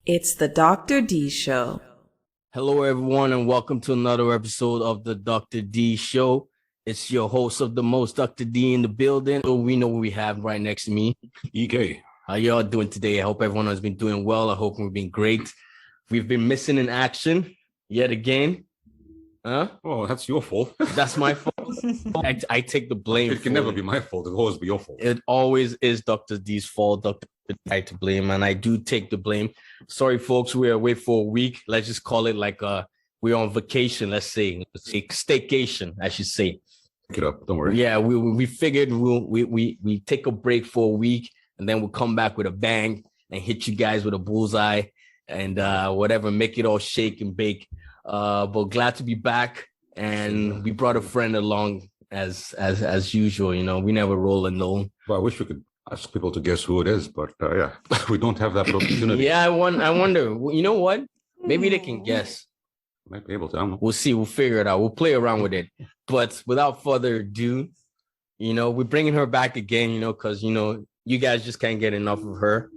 It's the Dr. D Show. Hello, everyone, and welcome to another episode of the Dr. D Show. It's your host of the most, Dr. D, in the building. So we know what we have right next to me. EK. How y'all doing today? I hope everyone has been doing well. I hope we've been great. We've been missing in action yet again. Huh? Oh, that's your fault. That's my fault. I take the blame. It can never be my fault. It'll always be your fault. It always is Dr. D's fault. Dr. D to blame, and I do take the blame. Sorry, folks, we're away for a week. Let's just call it like we're on vacation. Let's say staycation, I should say. Pick it up. Don't worry. Yeah, we figured we take a break for a week, and then we'll come back with a bang and hit you guys with a bullseye and whatever, make it all shake and bake. But glad to be back, and we brought a friend along as usual. You know, we never roll alone. Well, I wish we could ask people to guess who it is, but yeah, we don't have that opportunity. Yeah, I wonder. You know what? Maybe they can guess. Might be able to. I don't know. We'll see. We'll figure it out. We'll play around with it. But without further ado, you know, we're bringing her back again. You know, because you guys just can't get enough of her.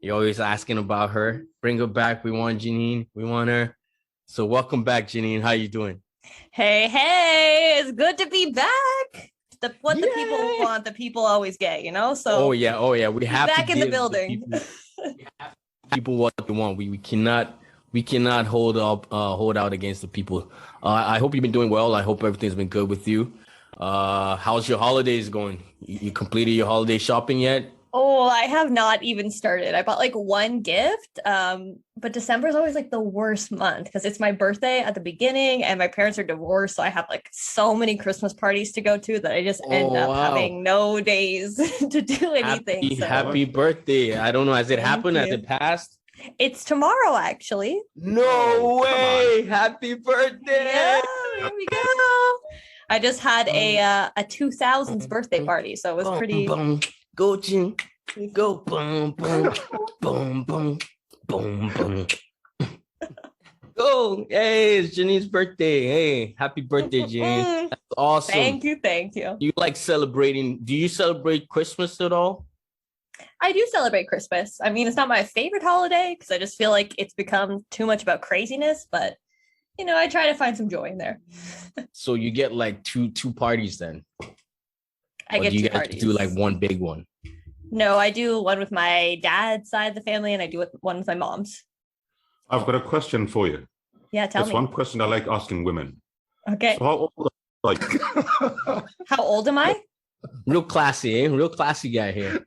You're always asking about her. Bring her back. We want Janine. We want her. So welcome back, Janine. How you doing? Hey, it's good to be back. The people want, the people always get, So oh yeah. We have back to in the give building. people what they want. We cannot hold out against the people. I hope you've been doing well. I hope everything's been good with you. How's your holidays going? You completed your holiday shopping yet? Oh, I have not even started. I bought like one gift. But December is always like the worst month because it's my birthday at the beginning and my parents are divorced. So I have like so many Christmas parties to go to that I just end up having no days to do anything. Happy birthday. I don't know. Has it happened? Has it passed? It's tomorrow, actually. No way. Happy birthday. Yeah, here we go. I just had a 2000s birthday party. So it was pretty... Go, Jin. Go, boom, boom, boom, boom, boom, boom. Go. Hey, it's Janine's birthday. Hey, happy birthday, Janine. That's awesome. Thank you. You like celebrating? Do you celebrate Christmas at all? I do celebrate Christmas. I mean, it's not my favorite holiday because I just feel like it's become too much about craziness, but I try to find some joy in there. So you get like two parties then? I get two parties. Do like one big one? No, I do one with my dad's side of the family and I do one with my mom's. I've got a question for you. Yeah, tell me. It's one question I like asking women. Okay. So how old are you? How old am I? Real classy, eh? Real classy guy here.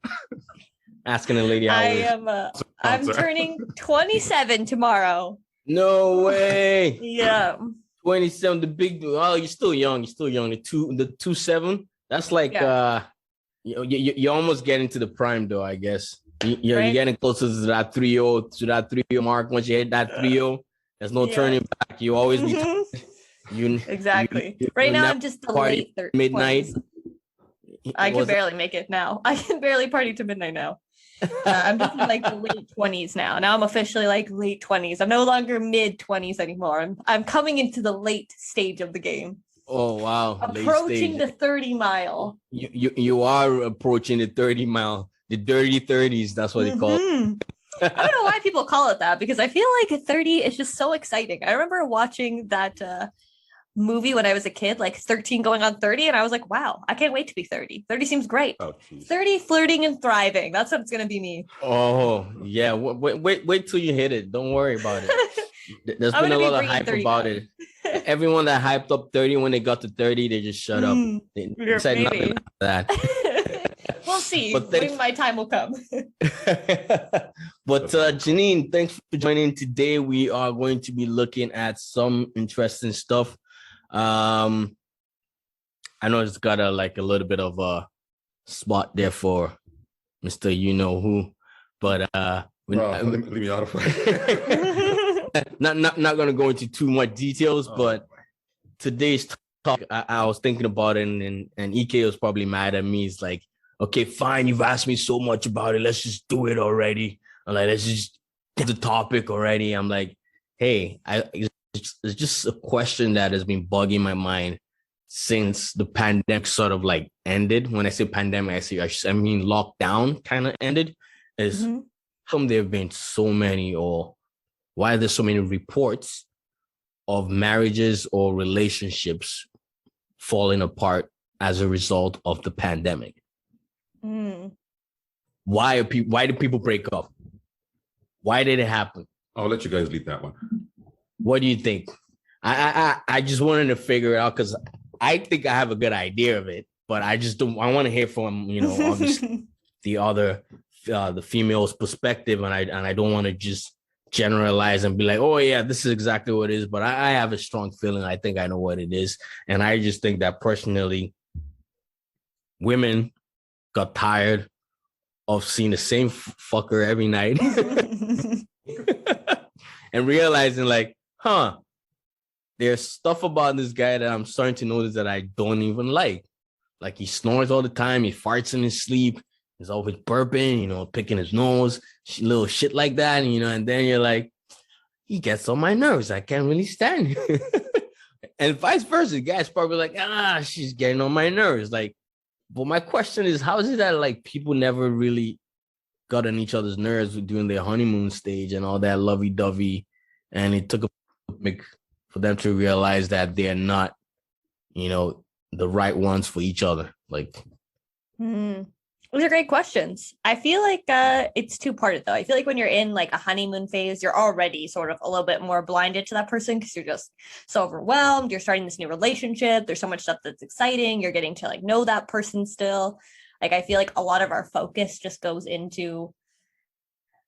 Asking a lady how old. I'm turning 27 tomorrow. No way. Yeah. 27, the big. Oh, you're still young. The 27. That's like you're almost getting to the prime though, I guess. You're getting closer to that 3-0 mark. Once you hit that 3-0, there's no turning back. You always be exactly. Right now I'm just the late 30s. Midnight. I can barely make it now. I can barely party to midnight now. I'm just in like the late 20s now. Now I'm officially like late 20s. I'm no longer mid 20s anymore. I'm coming into the late stage of the game. Oh wow! Approaching the 30 mile. You are approaching the 30 mile, the dirty 30s. That's what they call it. I don't know why people call it that because I feel like 30 is just so exciting. I remember watching that movie when I was a kid, like 13 going on 30, and I was like, wow, I can't wait to be 30. 30 seems great. Oh, 30, flirting and thriving. That's what it's gonna be me. Oh yeah, wait till you hit it. Don't worry about it. There's been a lot of hype about it. Everyone that hyped up 30 when they got to 30, they just shut up. They said nothing about that. We'll see. When my time will come. But Janine, thanks for joining today. We are going to be looking at some interesting stuff. I know it's got a little bit of a spot there for Mr. You Know Who, but leave me out of it. not gonna go into too much details, but today's talk, I was thinking about it, and EK was probably mad at me. He's like, okay, fine, you've asked me so much about it, let's just do it already. I'm like, let's just get the topic already. I'm like, hey, it's just a question that has been bugging my mind since the pandemic sort of like ended. When I say pandemic, I mean lockdown kind of ended. Is there have been so many or why are there so many reports of marriages or relationships falling apart as a result of the pandemic? Why do people break up? Why did it happen? I'll let you guys lead that one. What do you think? I just wanted to figure it out because I think I have a good idea of it, but I just don't. I want to hear from obviously the female's perspective, and I don't want to just generalize and be like, oh yeah, this is exactly what it is. But I have a strong feeling. I think I know what it is, and I just think that personally, women got tired of seeing the same fucker every night and realizing like, there's stuff about this guy that I'm starting to notice that I don't even like. Like he snores all the time. He farts in his sleep. He's always burping, picking his nose, little shit like that. And then you're like, he gets on my nerves. I can't really stand him. And vice versa. The guy's probably like, she's getting on my nerves. Like, but my question is, how is it that like people never really got on each other's nerves during their honeymoon stage and all that lovey-dovey, and it took a big for them to realize that they're not, the right ones for each other? Like, Those are great questions. I feel like it's two-parted though. I feel like when you're in like a honeymoon phase, you're already sort of a little bit more blinded to that person because you're just so overwhelmed. You're starting this new relationship. There's so much stuff that's exciting. You're getting to like know that person still. Like I feel like a lot of our focus just goes into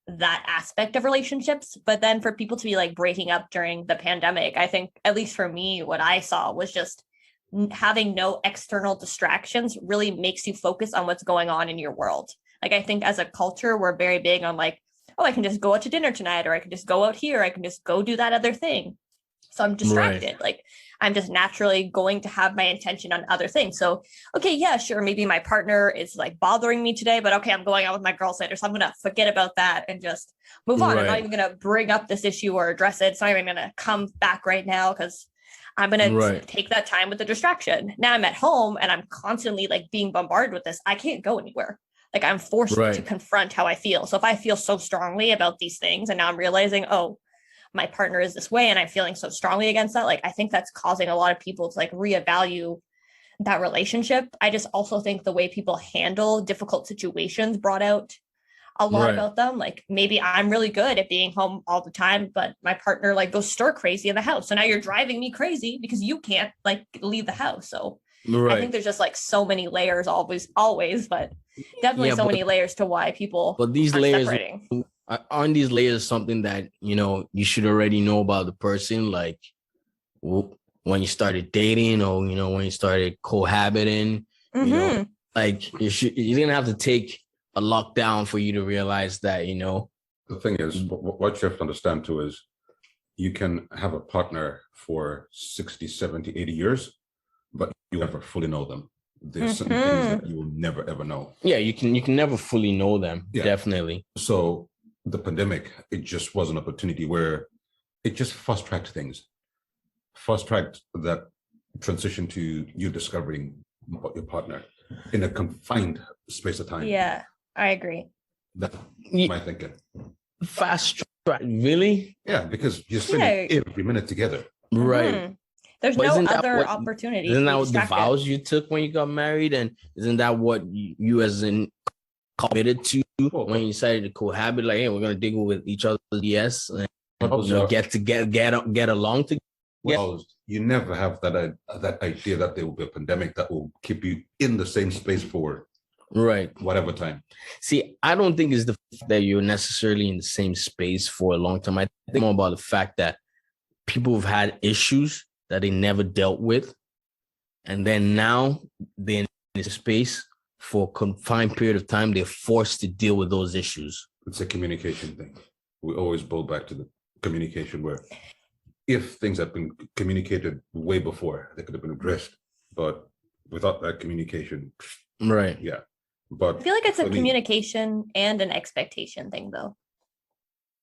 that aspect of relationships. But then for people to be like breaking up during the pandemic, I think, at least for me, what I saw was just having no external distractions really makes you focus on what's going on in your world. Like I think as a culture, we're very big on like, oh, I can just go out to dinner tonight, or I can just go out here. I can just go do that other thing. So I'm distracted. Right. Like I'm just naturally going to have my attention on other things. So, okay, yeah, sure. Maybe my partner is like bothering me today, but okay, I'm going out with my girls later. So I'm going to forget about that and just move on. Right. I'm not even going to bring up this issue or address it. It's not even going to come back right now because I'm going to take that time with the distraction. Now I'm at home and I'm constantly like being bombarded with this. I can't go anywhere. Like I'm forced to confront how I feel. So if I feel so strongly about these things and now I'm realizing, oh, my partner is this way and I'm feeling so strongly against that, like I think that's causing a lot of people to like reevaluate that relationship. I just also think the way people handle difficult situations brought out a lot about them. Like maybe I'm really good at being home all the time, but my partner like goes stir crazy in the house. So now you're driving me crazy because you can't like leave the house. So I think there's just like so many layers always, but definitely many layers to why people these are layers separating. Aren't these layers something that, you should already know about the person? Like when you started dating or, when you started cohabiting, like you didn't have to take a lockdown for you to realize that, The thing is, what you have to understand too is you can have a partner for 60, 70, 80 years, but you never fully know them. There's some things that you will never, ever know. Yeah, you can never fully know them. Yeah. Definitely. So the pandemic, it just was an opportunity where it just fast-tracked things. Fast-tracked that transition to you discovering your partner in a confined space of time. Yeah. I agree. That's my thinking. Fast track, really? Yeah, because you're spending every minute together. Right. There's no other opportunity. Isn't that what the vows you took when you got married? And isn't that what you as in committed to when you decided to cohabit? Like, hey, we're going to deal with each other. Yes. And get along together. Well, you never have that idea that there will be a pandemic that will keep you in the same space for whatever time. See, I don't think it's the fact that you're necessarily in the same space for a long time. I think more about the fact that people have had issues that they never dealt with, and then now they're in this space for a confined period of time. They're forced to deal with those issues. It's a communication thing. We always boil back to the communication, where if things had been communicated way before, they could have been addressed, but without that communication, yeah. But I feel like it's a communication and an expectation thing, though.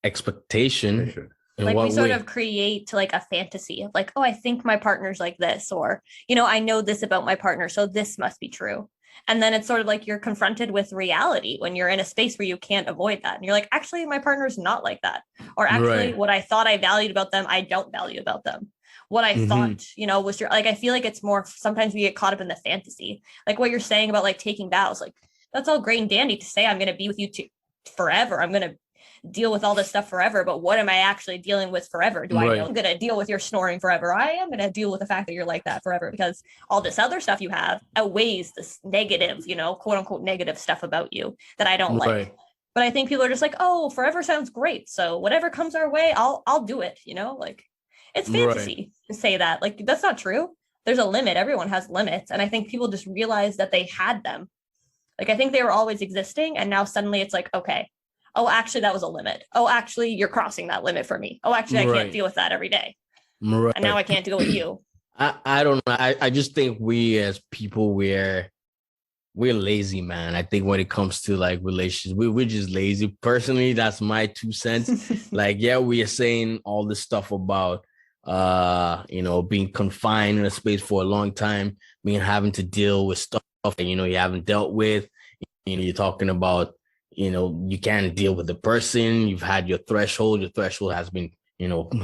Expectation? Like we sort of create like a fantasy of like, oh, I think my partner's like this, or, I know this about my partner, so this must be true. And then it's sort of like you're confronted with reality when you're in a space where you can't avoid that. And you're like, actually, my partner's not like that. Or actually, what I thought I valued about them, I don't value about them. What I thought, was like, I feel like it's more, sometimes we get caught up in the fantasy. Like what you're saying about like taking vows, like that's all great and dandy to say, I'm going to be with you forever. I'm going to deal with all this stuff forever, but what am I actually dealing with forever? Do I know I'm going to deal with your snoring forever? I am going to deal with the fact that you're like that forever, because all this other stuff you have outweighs this negative, quote unquote negative stuff about you that I don't like. But I think people are just like, oh, forever sounds great, so whatever comes our way, I'll do it. Like it's fantasy to say that. Like that's not true. There's a limit. Everyone has limits, and I think people just realize that they had them. Like I think they were always existing, and now suddenly it's like, okay, oh, actually, that was a limit. Oh, actually, you're crossing that limit for me. Oh, actually, I can't deal with that every day. And now I can't deal with you. I don't know. I just think we as people, we're lazy, man. I think when it comes to like relationships, we're just lazy. Personally, that's my 2 cents. Like, yeah, we are saying all this stuff about, being confined in a space for a long time, having to deal with stuff that, you haven't dealt with. You're talking about, you can't deal with the person. You've had your threshold has been,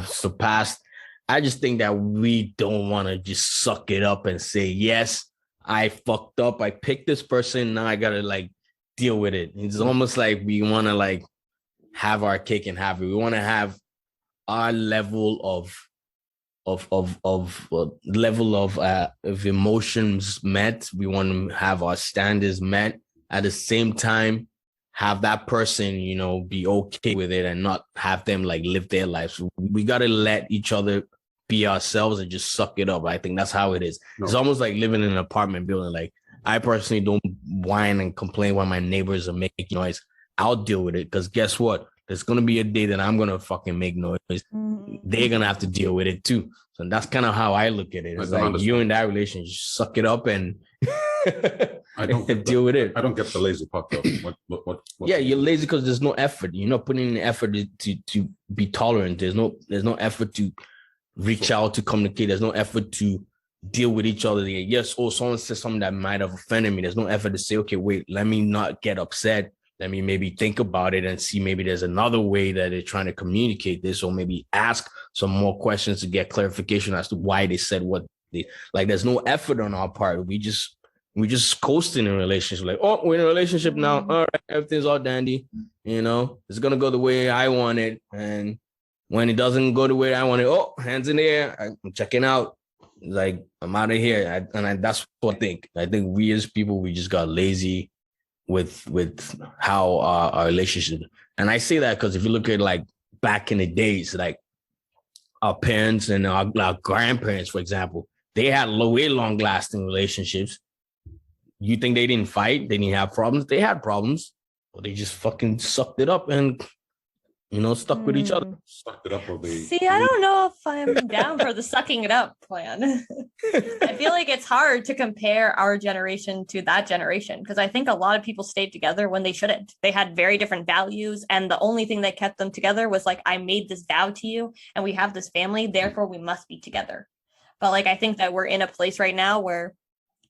surpassed. I just think that we don't want to just suck it up and say, yes, I fucked up. I picked this person. Now I got to like deal with it. It's almost like we want to like have our cake and have it. We want to have our level of emotions met. We want to have our standards met. At the same time, have that person, be okay with it and not have them like live their lives. We got to let each other be ourselves and just suck it up. I think that's how it is. No. It's almost like living in an apartment building. Like I personally don't whine and complain when my neighbors are making noise. I'll deal with it, because guess what? There's going to be a day that I'm going to fucking make noise. They're going to have to deal with it too. So that's kind of how I look at it. It's like you in that relationship, suck it up and I don't deal with it. I don't get the lazy part though. What yeah, you're lazy because there's no effort. You're not putting in the effort to be tolerant. There's no effort to reach out, to communicate. There's no effort to deal with each other. Yes, someone says something that might have offended me. There's no effort to say, okay, wait, let me not get upset. Let me maybe think about it and see maybe there's another way that they're trying to communicate this, or maybe ask some more questions to get clarification as to why they said what they like. There's no effort on our part. We just coasting in a relationship. Like, oh, we're in a relationship now. All right, everything's all dandy. It's gonna go the way I want it. And when it doesn't go the way I want it, oh, hands in the air. I'm checking out. Like, I'm out of here. That's what I think. I think we as people, we just got lazy with how our relationship. And I say that because if you look at like back in the days, like our parents and our grandparents, for example, they had way long lasting relationships. You think they didn't fight? They didn't have problems? They had problems, but they just fucking sucked it up and stuck with each other. Sucked it up, or they... See, I don't know if I'm down for the sucking it up plan. I feel like it's hard to compare our generation to that generation, because I think a lot of people stayed together when they shouldn't. They had very different values, and the only thing that kept them together was like, I made this vow to you, and we have this family, therefore we must be together. But like, I think that we're in a place right now where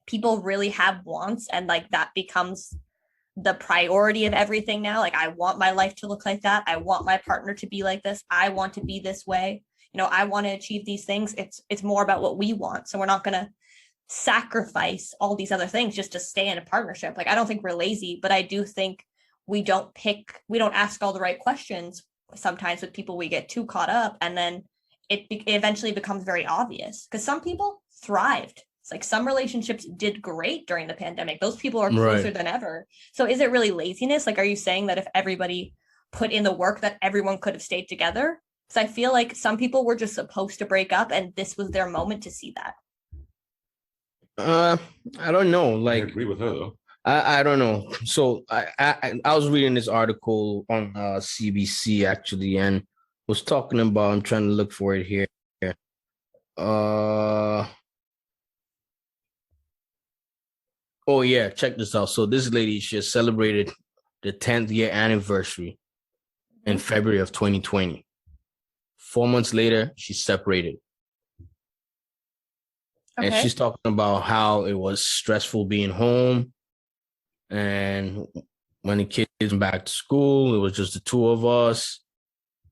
people really have wants, and like that becomes the priority of everything now. Like, I want my life to look like that. I want my partner to be like this. I want to be this way. I want to achieve these things. It's more about what we want. So we're not going to sacrifice all these other things just to stay in a partnership. Like, I don't think we're lazy, but I do think we don't ask all the right questions sometimes with people. We get too caught up, and then it eventually becomes very obvious, because some people thrived. It's like some relationships did great during the pandemic. Those people are closer than ever. So is it really laziness? Like, are you saying that if everybody put in the work that everyone could have stayed together? Because I feel like some people were just supposed to break up, and this was their moment to see that. I don't know. Like, I agree with her though. I don't know. So I was reading this article on CBC actually, and was talking about, I'm trying to look for it here. Oh, yeah, check this out. So this lady, she has celebrated the 10th year anniversary in February of 2020. 4 months later, she's separated. Okay. And she's talking about how it was stressful being home. And when the kids went back to school, it was just the two of us,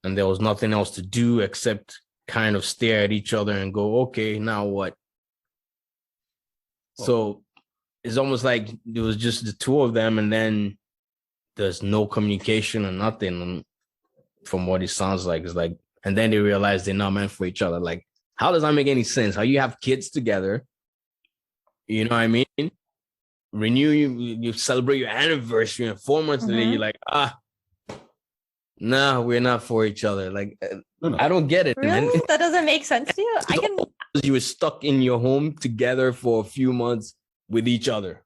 and there was nothing else to do except kind of stare at each other and go, okay, now what? So it's almost like it was just the two of them, and then there's no communication or nothing. And from what it sounds like, it's like, and then they realize they're not meant for each other. Like, how does that make any sense? How you have kids together, you know what I mean? Renew you celebrate your anniversary, and 4 months later, you're like, no, we're not for each other. Like, No. I don't get it, man. Really? That doesn't make sense to you? I can. You were stuck in your home together for a few months with each other.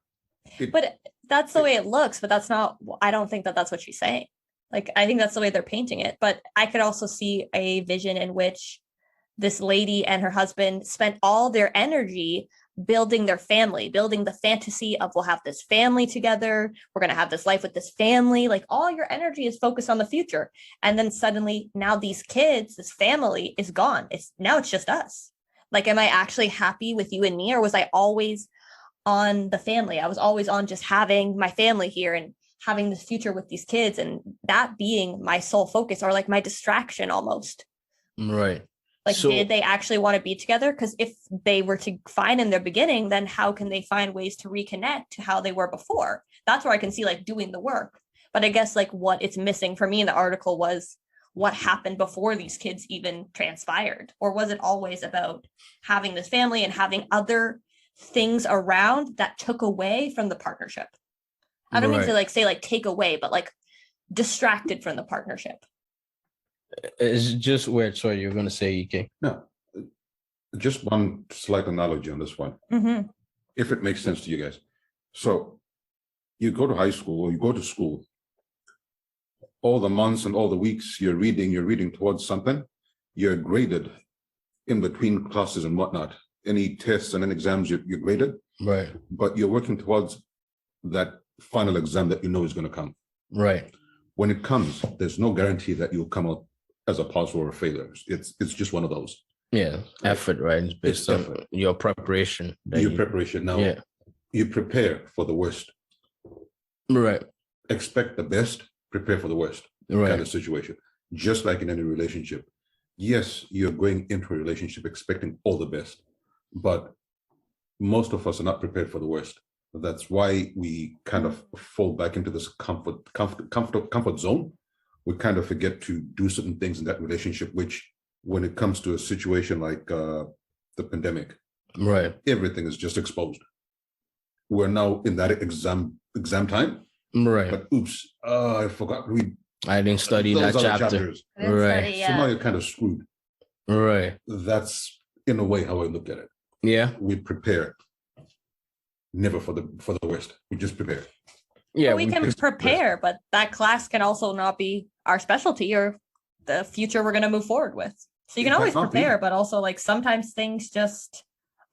But that's the way it looks. But that's not. I don't think that that's what she's saying. Like, I think that's the way they're painting it. But I could also see a vision in which this lady and her husband spent all their energy building their family, building the fantasy of we'll have this family together. We're going to have this life with this family. Like, all your energy is focused on the future. And then suddenly now these kids, this family is gone. It's just us. Like, am I actually happy with you and me? Or was I always on the family? I was always on just having my family here and having this future with these kids, and that being my sole focus, or like my distraction almost. Right. Like, So, did they actually want to be together? Because if they were to find in their beginning, then how can they find ways to reconnect to how they were before? That's where I can see like doing the work. But I guess like what it's missing for me in the article was what happened before these kids even transpired. Or was it always about having this family and having other things around that took away from the partnership? I don't mean to like say like take away, but like distracted from the partnership. it's just weird. Sorry, you're going to say, EK. No, just one slight analogy on this one, if it makes sense to you guys. So you go to high school or you go to school, all the months and all the weeks you're reading towards something, you're graded in between classes and whatnot. Any tests and any exams, you're graded. Right. But you're working towards that final exam that you know is going to come. Right. When it comes, there's no guarantee that you'll come out as a pass or a failure. It's just one of those. Yeah. Effort, right? It's based on effort. your preparation. Your preparation. Now, you prepare for the worst. Right. Expect the best, prepare for the worst kind of situation. Just like in any relationship. Yes, you're going into a relationship expecting all the best, but most of us are not prepared for the worst. That's why we kind of fall back into this comfort zone. We kind of forget to do certain things in that relationship, which when it comes to a situation like the pandemic, right, everything is just exposed. We're now in that exam time. Right. But oops, I forgot to read. I didn't study that chapter. Right. So now you're kind of screwed. Right. That's in a way how I look at it. Yeah. We prepare. Never for the worst. We just prepare. Yeah, we can prepare, but that class can also not be our specialty or the future we're going to move forward with. So you can always prepare, but also like sometimes things just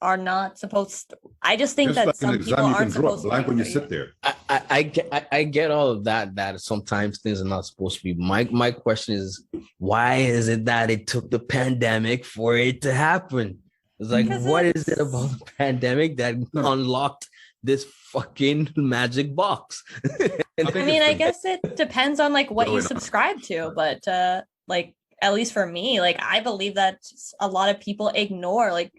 are not supposed to. I just think that some people aren't supposed to. Like when you sit there. I get all of that. That sometimes things are not supposed to be. My question is, why is it that it took the pandemic for it to happen? It's like, what is it about the pandemic that unlocked this fucking magic box? I guess it depends on like what you subscribe to, but like at least for me, like I believe that a lot of people ignore. Like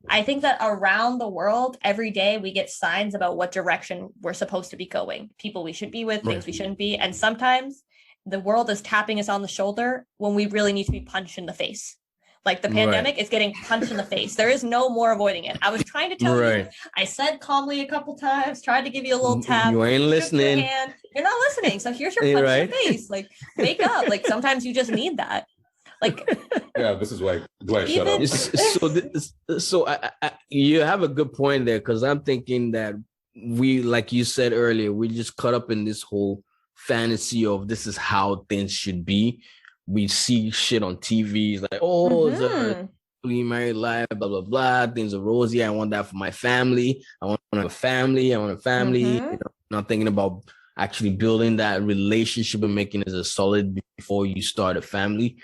I think that around the world, every day we get signs about what direction we're supposed to be going, people we should be with, things we shouldn't be, and sometimes the world is tapping us on the shoulder when we really need to be punched in the face. Like the pandemic is getting punched in the face. There is no more avoiding it. I was trying to tell you. I said calmly a couple times, tried to give you a little tap. You ain't listening. You're not listening. So here's your punch in the face. Like, wake up. Like sometimes you just need that. Like, yeah, this is why do I shut up? So you have a good point there, because I'm thinking that we, like you said earlier, we just caught up in this whole fantasy of this is how things should be. We see shit on TV, like, it's a married life, blah, blah, blah. Things are rosy. I want that for my family. I want a family. You know, not thinking about actually building that relationship and making it a solid before you start a family.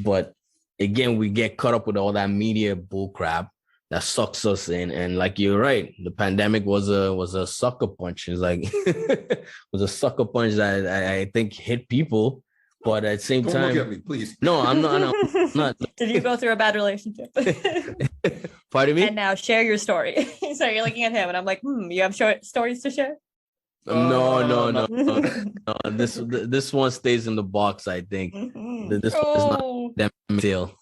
But again, we get caught up with all that media bull crap that sucks us in. And like you're right, the pandemic was a sucker punch. It's like was a sucker punch that I think hit people, but at the same Don't time, look at me, please. no, I'm not. No, I'm not. Did you go through a bad relationship? Pardon me? And now share your story. So you're looking at him, and I'm like, you have short stories to share? No. This one stays in the box. I think this one is not that deal.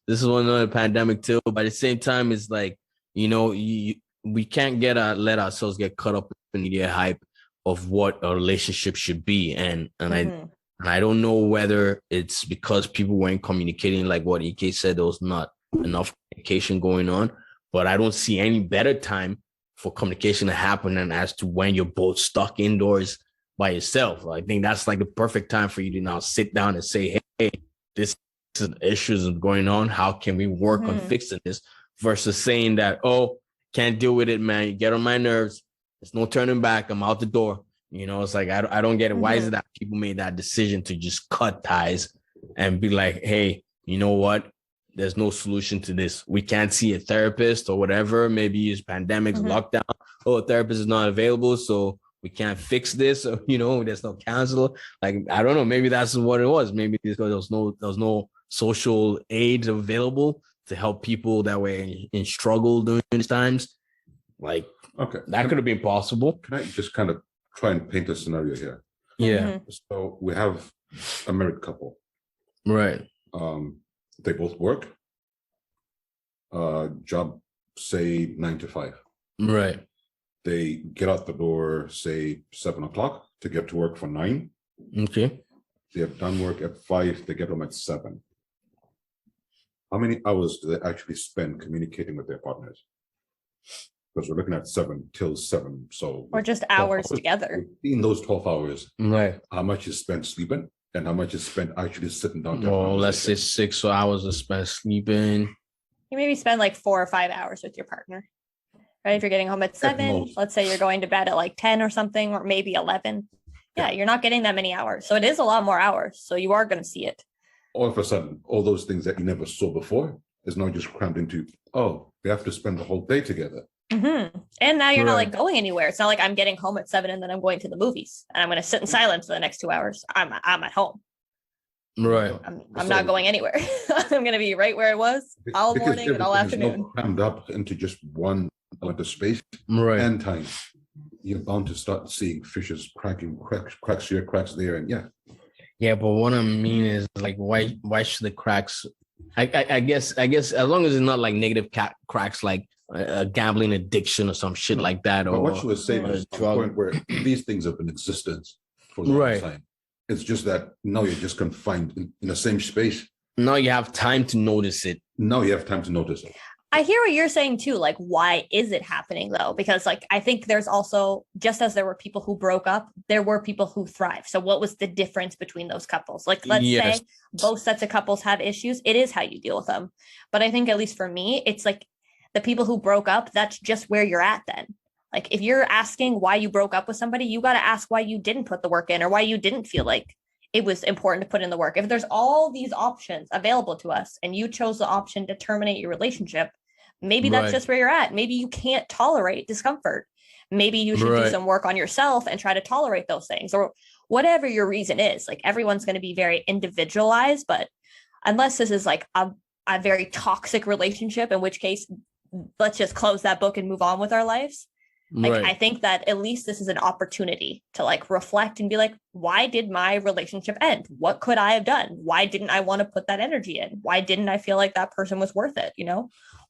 This is one of the pandemic too, but at the same time, it's like, we can't let ourselves get caught up in media hype of what a relationship should be, and I don't know whether it's because people weren't communicating, like what EK said, there was not enough communication going on, but I don't see any better time for communication to happen than as to when you're both stuck indoors by yourself. I think that's like the perfect time for you to now sit down and say, hey, this is issues going on. How can we work on fixing this? Versus saying that, oh, can't deal with it, man. You get on my nerves. There's no turning back. I'm out the door. It's like, I don't get it. Why is it that people made that decision to just cut ties and be like, hey, you know what? There's no solution to this. We can't see a therapist or whatever. Maybe it's pandemic, lockdown. Oh, a therapist is not available, so we can't fix this. Or, there's no counselor. Like, I don't know. Maybe that's what it was. Maybe because there was no social aid available to help people that were in struggle during these times. Like, okay, that could have been possible. Can I just kind of try and paint a scenario here? Yeah. So we have a married couple. Right. They both work. Job, say 9 to 5. Right. They get out the door, say 7 o'clock to get to work for 9. Okay. They have done work at 5. They get home at 7. How many hours do they actually spend communicating with their partners? Because we're looking at 7 till 7. So, or just hours together. In those 12 hours, right? How much is spent sleeping and how much is spent actually sitting down? Well, let's say 6 hours is spent sleeping. You maybe spend like 4 or 5 hours with your partner, right? If you're getting home at 7, let's say you're going to bed at like 10 or something, or maybe 11. Yeah, you're not getting that many hours. So it is a lot more hours. So you are going to see it. All of a sudden, all those things that you never saw before is now just crammed into, they have to spend the whole day together. And now you're not like going anywhere. It's not like I'm getting home at 7 and then I'm going to the movies and I'm going to sit in silence for the next 2 hours. I'm at home. Right. I'm not going anywhere. I'm going to be right where I was all morning and all afternoon. Crammed up into just one element of space and time. You're bound to start seeing fishes cracking, cracks here, cracks there, and Yeah, but what I mean is, like, why should the cracks? I guess as long as it's not like negative cracks, like a gambling addiction or some shit like that. But or what you were saying is a point where these things have been in existence for a long time. It's just that now you're just confined in the same space. Now you have time to notice it. I hear what you're saying too. Like, why is it happening though? Because like, I think there's also, just as there were people who broke up, there were people who thrive. So what was the difference between those couples? Like, let's say both sets of couples have issues. It is how you deal with them. But I think at least for me, it's like the people who broke up, that's just where you're at then. Like, if you're asking why you broke up with somebody, you got to ask why you didn't put the work in or why you didn't feel like it was important to put in the work. If there's all these options available to us and you chose the option to terminate your relationship, maybe that's just where you're at. Maybe you can't tolerate discomfort. Maybe you should do some work on yourself and try to tolerate those things, or whatever your reason is. Like, everyone's going to be very individualized, but unless this is like a very toxic relationship, in which case, let's just close that book and move on with our lives. Like, I think that at least this is an opportunity to like reflect and be like, why did my relationship end? What could I have done? Why didn't I want to put that energy in? Why didn't I feel like that person was worth it?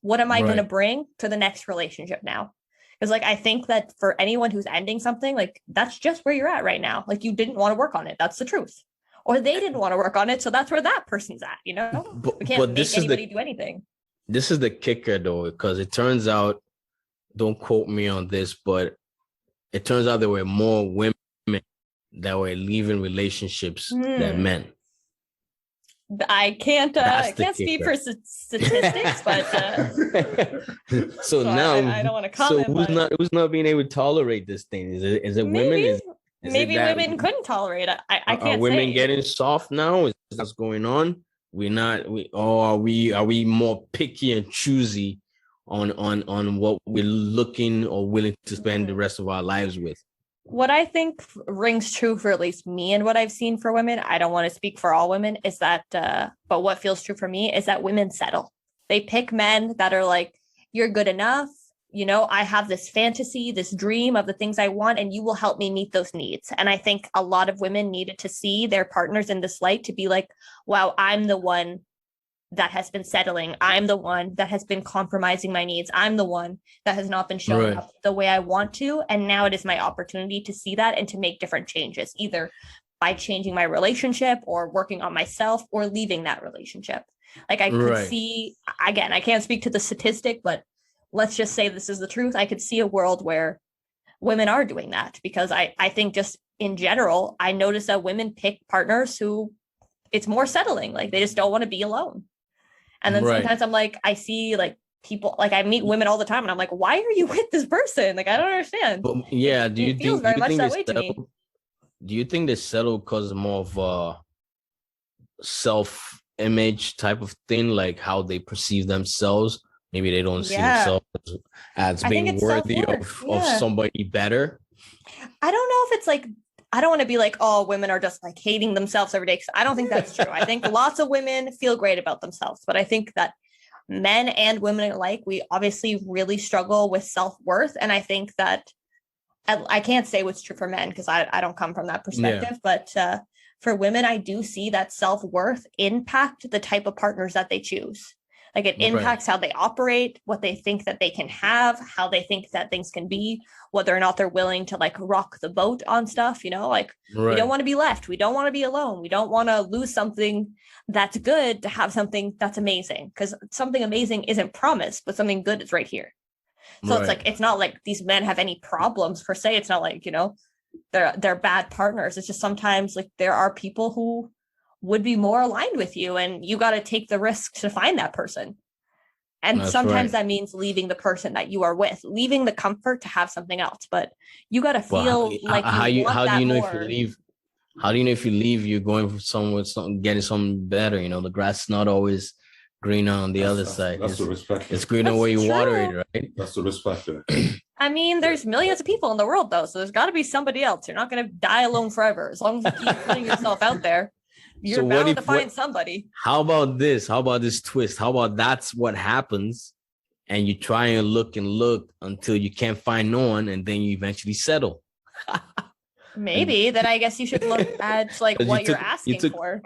What am I going to bring to the next relationship now? Because like, I think that for anyone who's ending something, like, that's just where you're at right now. Like, you didn't want to work on it. That's the truth. Or they didn't want to work on it. So that's where that person's at, we can't make anybody do anything. This is the kicker though, because it turns out, don't quote me on this, but it turns out there were more women that were leaving relationships than men. I can't speak for statistics, but so now I don't want to comment. So who's not being able to tolerate this thing? Is it women? Maybe women couldn't tolerate it. I can't. Are women say. getting soft now? Is that what's going on? we're not, are we more picky and choosy on what we're looking or willing to spend the rest of our lives with? What I think rings true for at least me and what I've seen for women, I don't want to speak for all women, is that, but what feels true for me is that women settle. They pick men that are like, you're good enough. You know, I have this fantasy, this dream of the things I want, and you will help me meet those needs. And I think a lot of women needed to see their partners in this light to be like, wow, I'm the one that has been settling. I'm the one that has been compromising my needs. I'm the one that has not been showing up the way I want to. And now it is my opportunity to see that and to make different changes, either by changing my relationship or working on myself or leaving that relationship. Like I could see, again, I can't speak to the statistic, but let's just say this is the truth. I could see a world where women are doing that, because I think just in general, I notice that women pick partners who it's more settling. Like they just don't want to be alone. And then sometimes I'm like, I see like people, like I meet women all the time and I'm like, why are you with this person? Like, I don't understand. But yeah, do you think that way to me. Do you think they settle because more of a self-image type of thing, like how they perceive themselves? Maybe they don't see themselves as being worthy of somebody better. I don't know if it's like, I don't want to be like, oh, women are just like hating themselves every day, because I don't think that's true. I think lots of women feel great about themselves, but I think that men and women alike, we obviously really struggle with self-worth. And I think that I can't say what's true for men because I don't come from that perspective, but for women, I do see that self-worth impact the type of partners that they choose. Like it impacts how they operate, what they think that they can have, how they think that things can be, whether or not they're willing to like rock the boat on stuff, you know, like we don't want to be left. We don't want to be alone. We don't want to lose something that's good to have something that's amazing, because something amazing isn't promised, but something good is right here. So it's like, it's not like these men have any problems per se. It's not like, you know, they're bad partners. It's just sometimes like there are people who would be more aligned with you, and you got to take the risk to find that person. And sometimes that means leaving the person that you are with, leaving the comfort to have something else. But you got to feel how do you know if you leave? How do you know if you leave, you're going for somewhere, getting something better? You know, the grass is not always greener on the other side. That's the risk factor. It's greener where you water it, right? That's the risk factor. I mean, there's millions of people in the world, though, so there's got to be somebody else. You're not going to die alone forever. As long as you keep putting yourself out there, you're bound to find somebody. How about this? How about this twist? How about that's what happens, and you try and look until you can't find no one, and then you eventually settle. Maybe then I guess you should look at like what you're asking for.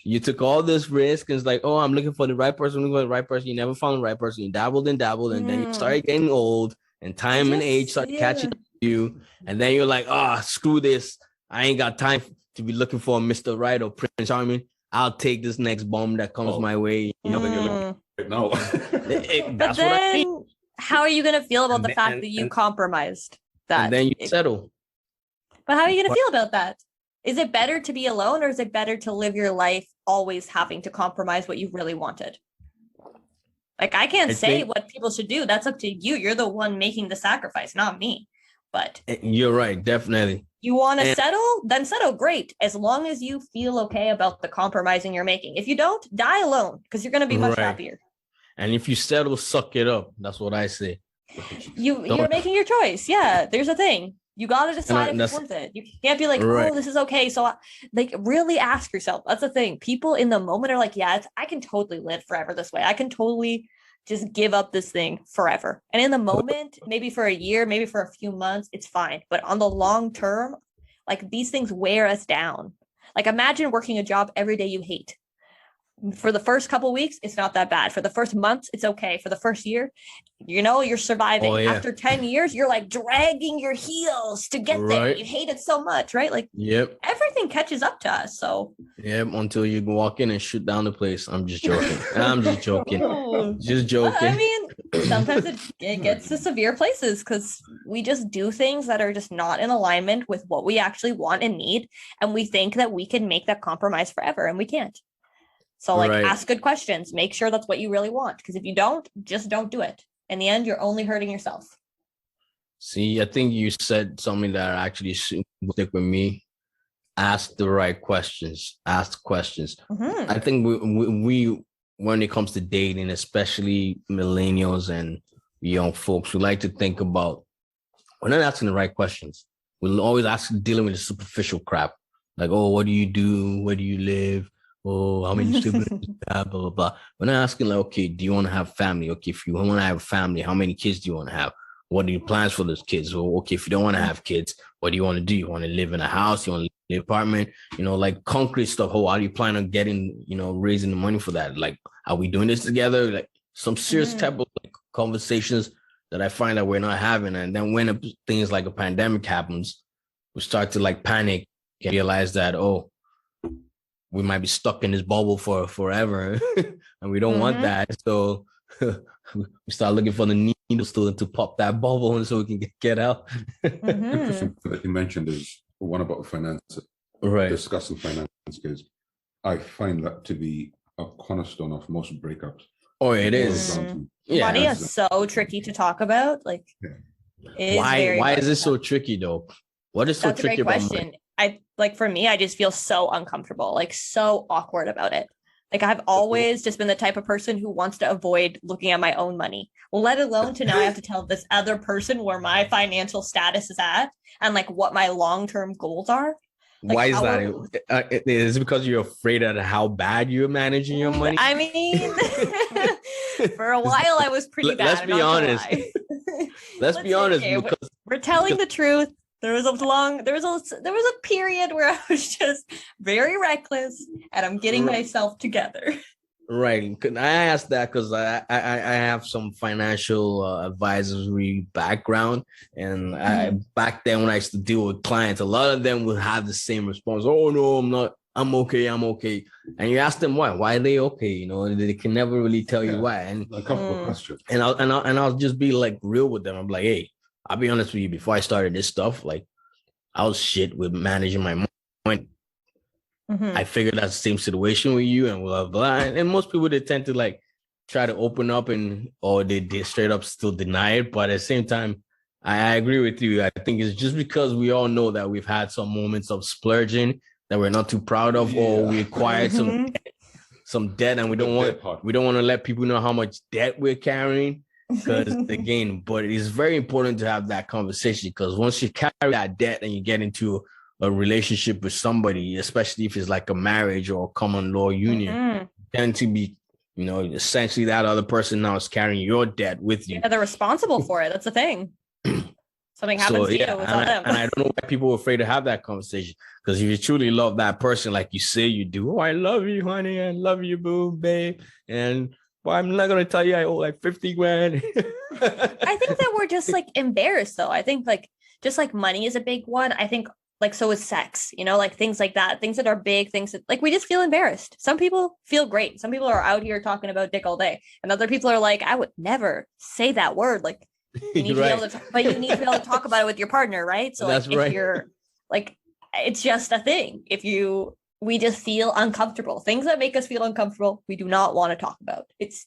You took all this risk, and it's like, oh, I'm looking for the right person. Looking for the right person. You never found the right person. You dabbled, and then you started getting old, and time and age started catching you, and then you're like, oh, screw this. I ain't got time to be looking for Mr. Right or Prince Charming. I'll take this next bomb that comes my way. You know, no. But then, what I mean. How are you going to feel about the fact that you compromised that? And then you settle. But how are you going to feel about that? Is it better to be alone, or is it better to live your life always having to compromise what you really wanted? Like, I can't say what people should do. That's up to you. You're the one making the sacrifice, not me. But you're right, definitely. You want to settle? Then settle. Great. As long as you feel okay about the compromising you're making. If you don't, die alone, because you're going to be much happier. And if you settle, suck it up. That's what I say. You're making your choice. Yeah, there's a thing. You got to decide if it's worth it. You can't be like, oh, this is okay. So like really ask yourself. That's the thing. People in the moment are like, yeah, I can totally live forever this way. I can totally just give up this thing forever. And in the moment, maybe for a year, maybe for a few months, it's fine. But on the long term, like these things wear us down. Like imagine working a job every day you hate. For the first couple of weeks, it's not that bad. For the first months, it's okay. For the first year, you know, you're surviving. Oh, yeah. After 10 years, you're like dragging your heels to get there. You hate it so much, right? Like everything catches up to us. So until you walk in and shoot down the place. I'm just joking. I'm just joking. Just joking. I mean, sometimes it gets to severe places because we just do things that are just not in alignment with what we actually want and need. And we think that we can make that compromise forever, and we can't. So like ask good questions, make sure that's what you really want. Because if you don't, just don't do it. In the end, you're only hurting yourself. See, I think you said something that actually stick with me. ask the right questions. Ask questions. Mhm. I think we when it comes to dating, especially millennials and young folks, we like to think about, we're not asking the right questions. We're always dealing with the superficial crap. Like, oh, what do you do? Where do you live? Oh, how many siblings do you have? Blah, blah, blah. We're not asking, like, okay, do you want to have family? Okay, if you want to have a family, how many kids do you want to have? What are your plans for those kids? Or, okay, if you don't want to have kids, what do you want to do? You want to live in a house? You want to live in an apartment? Like concrete stuff. Oh, how do you plan on getting, raising the money for that? Like, are we doing this together? Like some serious type of like conversations that I find that we're not having. And then when things like a pandemic happens, we start to like panic and realize that, oh, we might be stuck in this bubble for forever and we don't want that. So we start looking for the needles to pop that bubble and so we can get out. Interesting that you mentioned is one about finance, Right. Discussing finance, because I find that to be a cornerstone of most breakups. Oh, it is. Yeah. Money is so tricky to talk about. Like, why is this so tricky though? What is so That's tricky a great about question. money? For me, I just feel so uncomfortable, like so awkward about it. Like I've always just been the type of person who wants to avoid looking at my own money, let alone to now I have to tell this other person where my financial status is at and like what my long-term goals are. Like, why is that? Is it because you're afraid of how bad you're managing your money? I mean, for a while I was pretty bad. Let's be honest. Let's be honest, okay, because we're telling the truth. There was a period where I was just very reckless and I'm getting myself together. Right. I asked that because I have some financial advisory background. And back then when I used to deal with clients, a lot of them would have the same response. Oh, no, I'm not. I'm okay. And you ask them why. Why are they okay? They can never really tell you why. And a couple of questions. And I'll just be like real with them. I'm like, hey, I'll be honest with you. Before I started this stuff, like I was shit with managing my money. I figured that's the same situation with you and blah, blah. And most people, they tend to like try to open up or they straight up still deny it. But at the same time, I agree with you. I think it's just because we all know that we've had some moments of splurging that we're not too proud of, or we acquired some debt and we don't want to let people know how much debt we're carrying. Because again, but it is very important to have that conversation, because once you carry that debt and you get into a relationship with somebody, especially if it's like a marriage or a common law union, tend to be, essentially that other person now is carrying your debt with you. Yeah, they're responsible for it. That's the thing. Something happens to you, it's on them. And I don't know why people are afraid to have that conversation, because if you truly love that person, like you say you do, oh, I love you, honey, I love you, boo, babe, and well, I'm not going to tell you I owe like 50 grand. I think that we're just like embarrassed though. I think like just like money is a big one. I think like so is sex, like things like that, things that are big, things that like we just feel embarrassed. Some people feel great. Some people are out here talking about dick all day. And other people are like, I would never say that word. Like you need to be able to, but you need to be able to talk about it with your partner, right? So like if you're like, it's just a thing. We just feel uncomfortable. Things that make us feel uncomfortable, we do not want to talk about. It's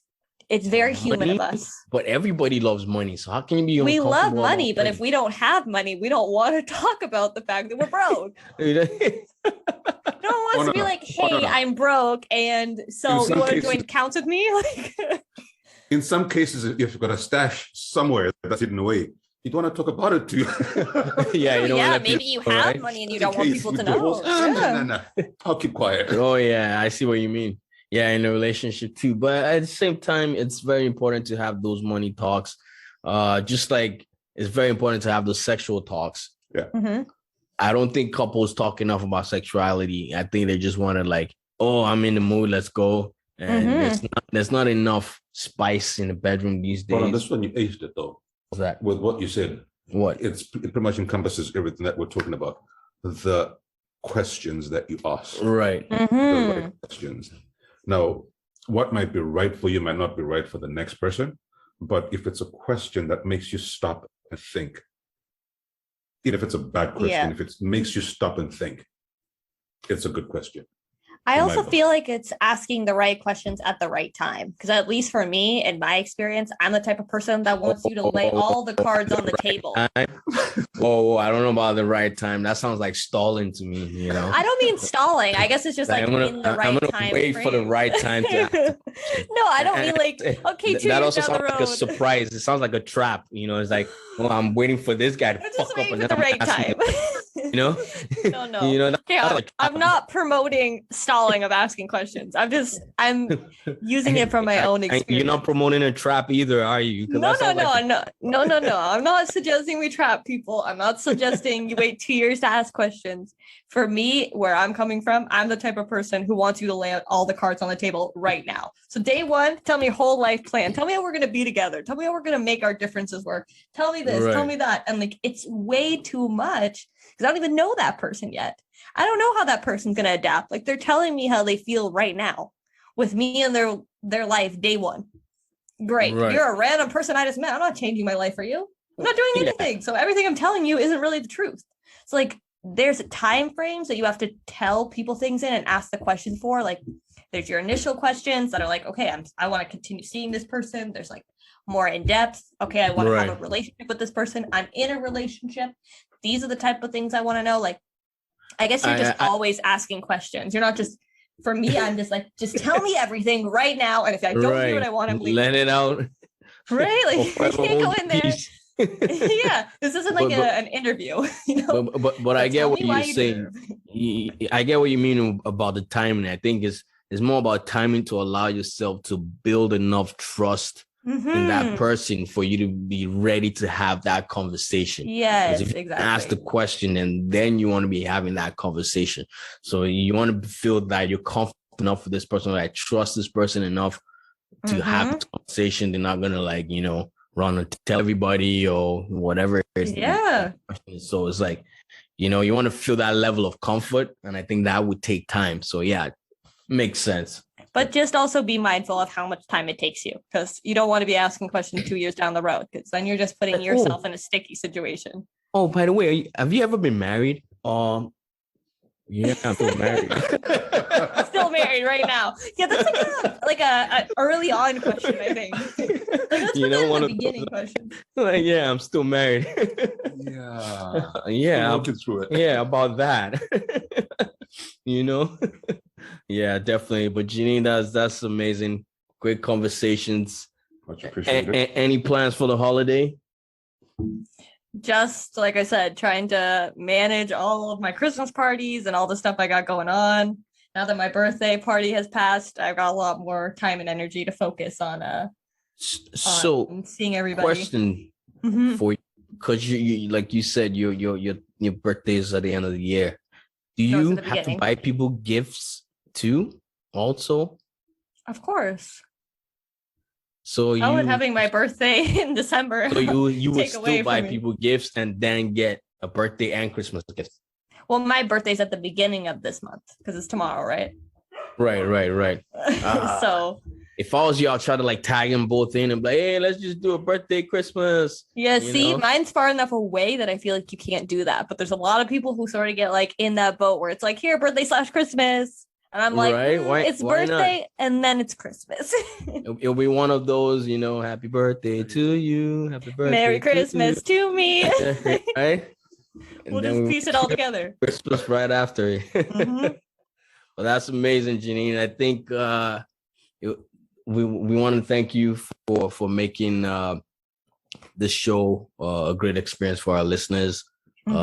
very human of us. But everybody loves money. So how can you be We love money, but if we don't have money, we don't want to talk about the fact that we're broke. No one wants to be like, hey, I'm broke. And so you want to join counts with me? Like in some cases, if you've got a stash somewhere that's hidden away, you don't want to talk about it too. Maybe you have money and you don't want people to know. No. I'll keep quiet. Oh, yeah, I see what you mean. Yeah, in a relationship too. But at the same time, it's very important to have those money talks. Just like it's very important to have those sexual talks. Yeah. I don't think couples talk enough about sexuality. I think they just want to like, oh, I'm in the mood, let's go. And there's not enough spice in the bedroom these days. Well, on this one, you aced it though. What's that? With what you said. What? It pretty much encompasses everything that we're talking about. The questions that you ask. Right. The right questions. Now, what might be right for you might not be right for the next person. But if it's a question that makes you stop and think, even if it's a bad question, if it makes you stop and think, it's a good question. I in my also book. feel like it's asking the right questions at the right time. Because at least for me, in my experience, I'm the type of person that wants you to lay all the cards on the table. Oh, I don't know about the right time. That sounds like stalling to me, you know. I don't mean stalling. I guess it's just Like, like in the I'm right gonna time wait for the frame. right time to ask the question. No, I don't mean And like, okay, 2 that years also down the sounds like a road. surprise. It sounds like a trap, you know. It's like, well, I'm waiting for this guy to I'm just fuck up, waiting and for then the I'm right asking time. you know. No. You know, Okay, that's like I'm not promoting stalling of asking questions. I'm using it from my own and you're experience. not promoting a trap either, are you? 'Cause No, that sounds like no. I'm not suggesting we trap people. I'm not suggesting you wait 2 years to ask questions. For me, where I'm coming from, I'm the type of person who wants you to lay out all the cards on the table right now. So day one, tell me your whole life plan. Tell me how we're going to be together. Tell me how we're going to make our differences work. Tell me this, tell Right. me that. And like, it's way too much because I don't even know that person yet. I don't know how that person's going to adapt. Like they're telling me how they feel right now with me and their life day one. Great. Right. You're a random person I just met. I'm not changing my life for you. I'm not doing Yeah. anything. So everything I'm telling you isn't really the truth. It's like there's time frames that you have to tell people things in and ask the question for. Like there's your initial questions that are like, okay, I want to continue seeing this person. There's like more in depth. Okay, I want to have a relationship with this person. I'm in a relationship. These are the type of things I want to know. Like, I guess you're just always asking questions. You're not just, for me, I'm just like, just tell me everything right now. And if I don't hear what I want, I'm leaving. Let it out. Right? Like, I can't go in there. Yeah, this isn't like an interview, you know. But I get what you're saying. I get what you mean about the timing. I think it's more about timing to allow yourself to build enough trust in that person for you to be ready to have that conversation. Yes, if you exactly. ask the question and then you want to be having that conversation. So you want to feel that you're confident enough with this person, that I trust this person enough to have this conversation. They're not gonna like, you know, run and tell everybody or whatever it is. Yeah. So it's like, you know, you want to feel that level of comfort, and I think that would take time. So yeah, makes sense. But just also be mindful of how much time it takes you, because you don't want to be asking questions 2 years down the road, because then you're just putting yourself in a sticky situation. Oh, by the way, have you ever been married? Yeah, I'm still married. Still married right now. Yeah, that's like a early on question, I think. Like, let's put that in the beginning question. Like, yeah, I'm still married. Yeah. Working through it. Yeah, about that. You know? Yeah, definitely. But Janine, that's amazing. Great conversations. Much appreciated. Any plans for the holiday? Just like I said, trying to manage all of my Christmas parties and all the stuff I got going on. Now that my birthday party has passed, I've got a lot more time and energy to focus on so seeing everybody. Question for you, because you like you said your birthday is at the end of the year. Do you have to buy people gifts too also? Of course. So I would having my birthday in December. So you would still buy people gifts and then get a birthday and Christmas gift. Well, my birthday's at the beginning of this month because it's tomorrow, right? Right. So if I was you, I'll try to like tag them both in and be like, hey, let's just do a birthday, Christmas. Yeah, see, mine's far enough away that I feel like you can't do that. But there's a lot of people who sort of get like in that boat where it's like, here, birthday / Christmas. And I'm like, it's birthday and then it's Christmas. It'll be one of those, you know, happy birthday to you. Happy birthday. Merry Christmas to me. Right? We'll just piece it all together. Christmas right after. Well, that's amazing, Janine. I think we want to thank you for making this show a great experience for our listeners. You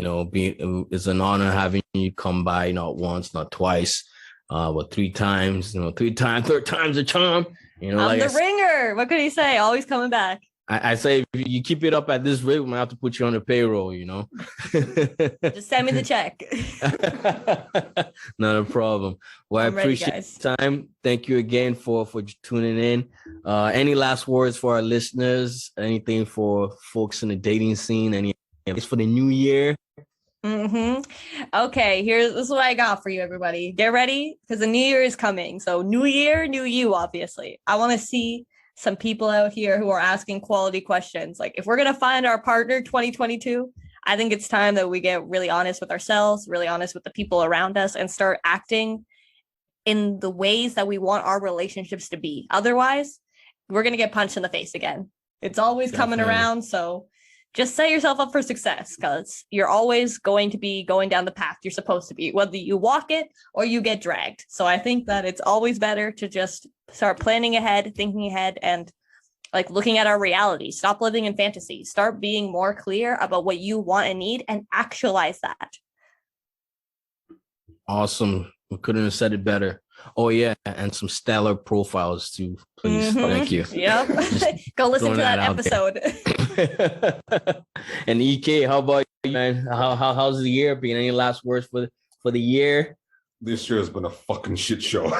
know, it's an honor having you come by, not once, not twice, but 3 times. You know, 3 times, 3rd time's a charm. You know, I'm the ringer. What could he say? Always coming back. I say, if you keep it up at this rate, we might have to put you on the payroll. You know, just send me the check. Not a problem. Well, I appreciate the time. Thank you again for tuning in. Any last words for our listeners? Anything for folks in the dating scene? Any advice for the new year? Okay, this is what I got for you, everybody. Get ready, because the new year is coming. So new year, new you, obviously. I want to see some people out here who are asking quality questions. Like, if we're going to find our partner 2022, I think it's time that we get really honest with ourselves, really honest with the people around us, and start acting in the ways that we want our relationships to be. Otherwise, we're going to get punched in the face again. It's always coming around. So just set yourself up for success, because you're always going to be going down the path you're supposed to be, whether you walk it or you get dragged. So I think that it's always better to just start planning ahead, thinking ahead, and like looking at our reality. Stop living in fantasy. Start being more clear about what you want and need and actualize that. Awesome. We couldn't have said it better. Oh yeah, and some stellar profiles too, please. Thank you. Yep. Go listen to that episode. And EK, how about you, man? How's the year been? Any last words for the year? This year has been a fucking shit show.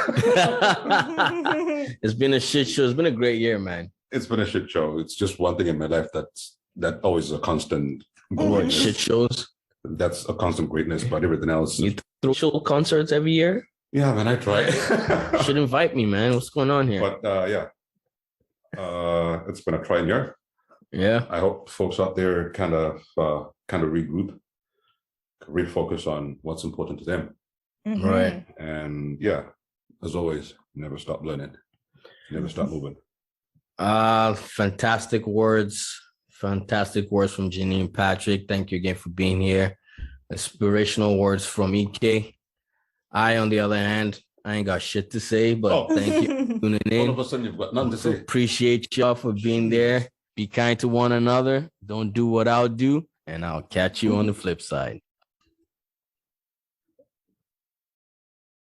It's been a shit show. It's been a great year, man. It's been a shit show. It's just one thing in my life that always is a constant greatness. Shit shows. That's a constant greatness, but everything else. You throw show concerts every year? Yeah, man, I try. You should invite me, man. What's going on here? But yeah, it's been a trying year. Yeah, I hope folks out there kind of regroup, refocus on what's important to them. Right. And yeah, as always, never stop learning, never stop moving. Fantastic words from Janine Patrick. Thank you again for being here. Inspirational words from EK. I, on the other hand, I ain't got shit to say, but thank you for tuning in. All of a sudden, you've got nothing to say. Appreciate y'all for being there. Be kind to one another. Don't do what I'll do, and I'll catch you on the flip side.